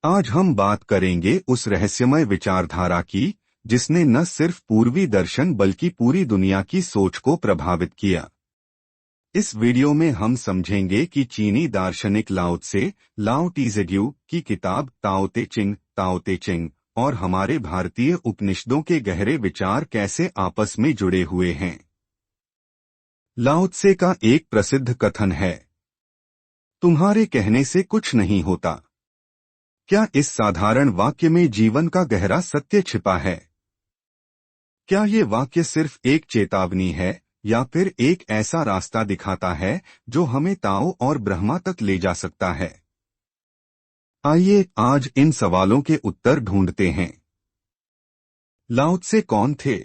आज हम बात करेंगे उस रहस्यमय विचारधारा की जिसने न सिर्फ पूर्वी दर्शन बल्कि पूरी दुनिया की सोच को प्रभावित किया। इस वीडियो में हम समझेंगे कि चीनी दार्शनिक लाओ त्से लाओ टीजेड्यू की किताब ताओ ते चिंग और हमारे भारतीय उपनिषदों के गहरे विचार कैसे आपस में जुड़े हुए हैं। लाओ त्से का एक प्रसिद्ध कथन है, तुम्हारे कहने से कुछ नहीं होता। क्या इस साधारण वाक्य में जीवन का गहरा सत्य छिपा है? क्या ये वाक्य सिर्फ एक चेतावनी है या फिर एक ऐसा रास्ता दिखाता है जो हमें ताओ और ब्रह्मा तक ले जा सकता है? आइए आज इन सवालों के उत्तर ढूंढते हैं। लाओ त्से कौन थे?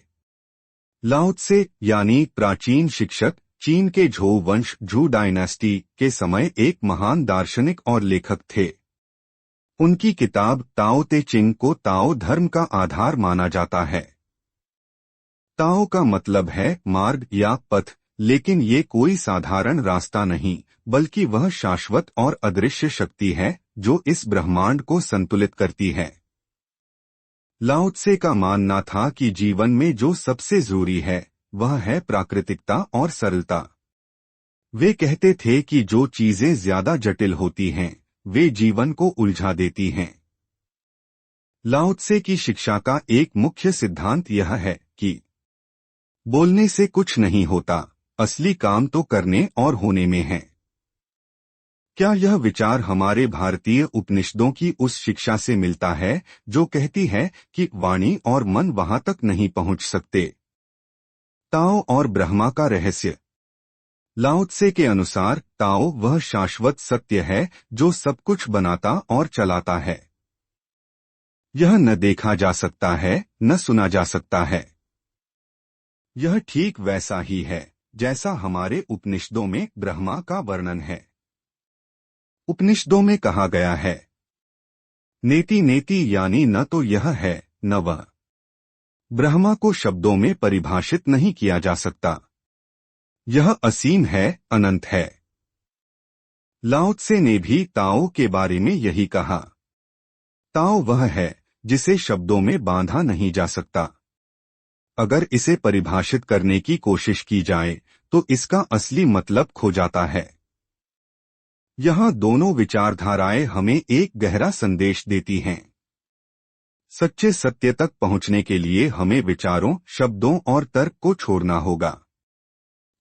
लाओ त्से यानी प्राचीन शिक्षक चीन के झोउ वंश झू डायनेस्टी के समय एक महान दार्शनिक और लेखक थे। उनकी किताब ताओ ते चिंग को ताओ धर्म का आधार माना जाता है। ताओ का मतलब है मार्ग या पथ, लेकिन ये कोई साधारण रास्ता नहीं बल्कि वह शाश्वत और अदृश्य शक्ति है जो इस ब्रह्मांड को संतुलित करती है। लाओ त्से का मानना था कि जीवन में जो सबसे जरूरी है वह है प्राकृतिकता और सरलता। वे कहते थे कि जो चीजें ज्यादा जटिल होती हैं वे जीवन को उलझा देती हैं। लाओ त्से की शिक्षा का एक मुख्य सिद्धांत यह है कि बोलने से कुछ नहीं होता, असली काम तो करने और होने में है। क्या यह विचार हमारे भारतीय उपनिषदों की उस शिक्षा से मिलता है जो कहती है कि वाणी और मन वहां तक नहीं पहुंच सकते? ताओ और ब्रह्मा का रहस्य। लाओ त्से के अनुसार ताओ वह शाश्वत सत्य है जो सब कुछ बनाता और चलाता है। यह न देखा जा सकता है न सुना जा सकता है। यह ठीक वैसा ही है जैसा हमारे उपनिषदों में ब्रह्मा का वर्णन है। उपनिषदों में कहा गया है, नेति नेति यानी न तो यह है न वह। ब्रह्मा को शब्दों में परिभाषित नहीं किया जा सकता। यह असीम है, अनंत है। लाओ त्से ने भी ताओ के बारे में यही कहा। ताओ वह है जिसे शब्दों में बांधा नहीं जा सकता। अगर इसे परिभाषित करने की कोशिश की जाए तो इसका असली मतलब खो जाता है। यहाँ दोनों विचारधाराएं हमें एक गहरा संदेश देती हैं। सच्चे सत्य तक पहुंचने के लिए हमें विचारों, शब्दों और तर्क को छोड़ना होगा।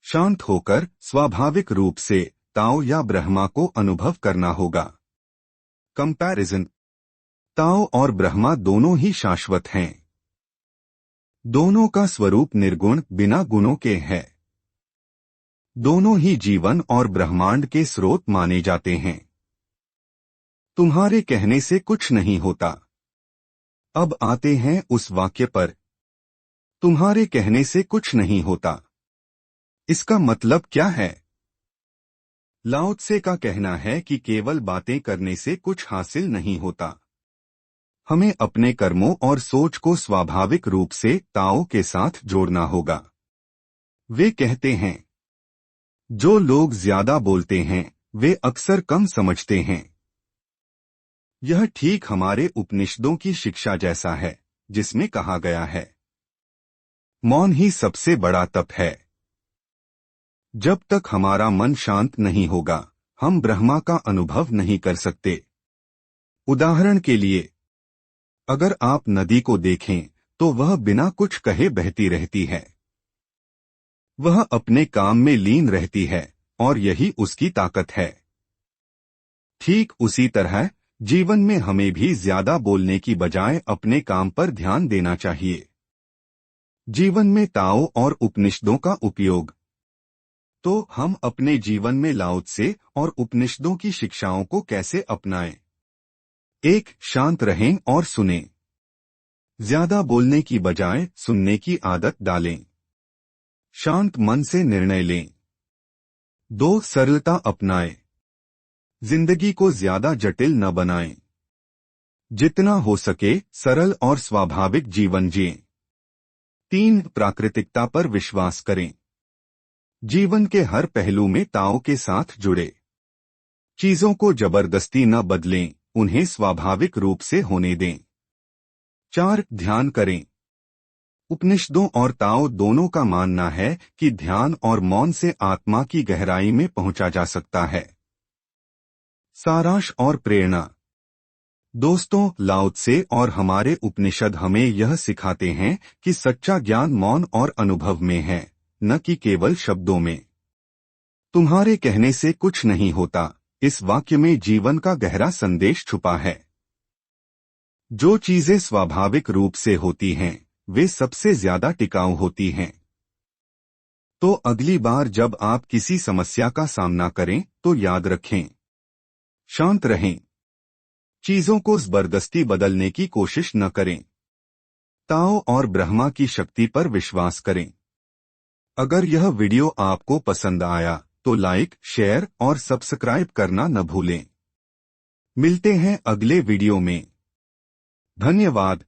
शांत होकर स्वाभाविक रूप से ताओ या ब्रह्मा को अनुभव करना होगा। कंपैरिजन। ताओ और ब्रह्मा दोनों ही शाश्वत हैं। दोनों का स्वरूप निर्गुण बिना गुणों के है। दोनों ही जीवन और ब्रह्मांड के स्रोत माने जाते हैं। तुम्हारे कहने से कुछ नहीं होता। अब आते हैं उस वाक्य पर, तुम्हारे कहने से कुछ नहीं होता। इसका मतलब क्या है? लाओ त्से का कहना है कि केवल बातें करने से कुछ हासिल नहीं होता। हमें अपने कर्मों और सोच को स्वाभाविक रूप से ताओ के साथ जोड़ना होगा। वे कहते हैं, जो लोग ज्यादा बोलते हैं वे अक्सर कम समझते हैं। यह ठीक हमारे उपनिषदों की शिक्षा जैसा है जिसमें कहा गया है, मौन ही सबसे बड़ा तप है। जब तक हमारा मन शांत नहीं होगा हम ब्रह्मा का अनुभव नहीं कर सकते। उदाहरण के लिए, अगर आप नदी को देखें तो वह बिना कुछ कहे बहती रहती है। वह अपने काम में लीन रहती है और यही उसकी ताकत है। ठीक उसी तरह जीवन में हमें भी ज्यादा बोलने की बजाय अपने काम पर ध्यान देना चाहिए। जीवन में ताओ और उपनिषदों का उपयोग। तो हम अपने जीवन में लाओ त्से और उपनिषदों की शिक्षाओं को कैसे अपनाएं? 1. शांत रहें और सुनें। ज्यादा बोलने की बजाय सुनने की आदत डालें। शांत मन से निर्णय लें। 2. सरलता अपनाएं। जिंदगी को ज्यादा जटिल न बनाएं। जितना हो सके सरल और स्वाभाविक जीवन जिएं। 3. प्राकृतिकता पर विश्वास करें। जीवन के हर पहलू में ताओ के साथ जुड़े। चीजों को जबरदस्ती न बदलें, उन्हें स्वाभाविक रूप से होने दें। 4. ध्यान करें। उपनिषदों और ताओ दोनों का मानना है कि ध्यान और मौन से आत्मा की गहराई में पहुंचा जा सकता है। सारांश और प्रेरणा। दोस्तों, लाओ त्से और हमारे उपनिषद हमें यह सिखाते हैं कि सच्चा ज्ञान मौन और अनुभव में है, न कि केवल शब्दों में। तुम्हारे कहने से कुछ नहीं होता, इस वाक्य में जीवन का गहरा संदेश छुपा है। जो चीजें स्वाभाविक रूप से होती हैं, वे सबसे ज्यादा टिकाऊ होती हैं। तो अगली बार जब आप किसी समस्या का सामना करें तो याद रखें, शांत रहें। चीजों को जबरदस्ती बदलने की कोशिश न करें। ताओ और ब्रह्मा की शक्ति पर विश्वास करें। अगर यह वीडियो आपको पसंद आया तो लाइक, शेयर और सब्सक्राइब करना न भूलें। मिलते हैं अगले वीडियो में। धन्यवाद।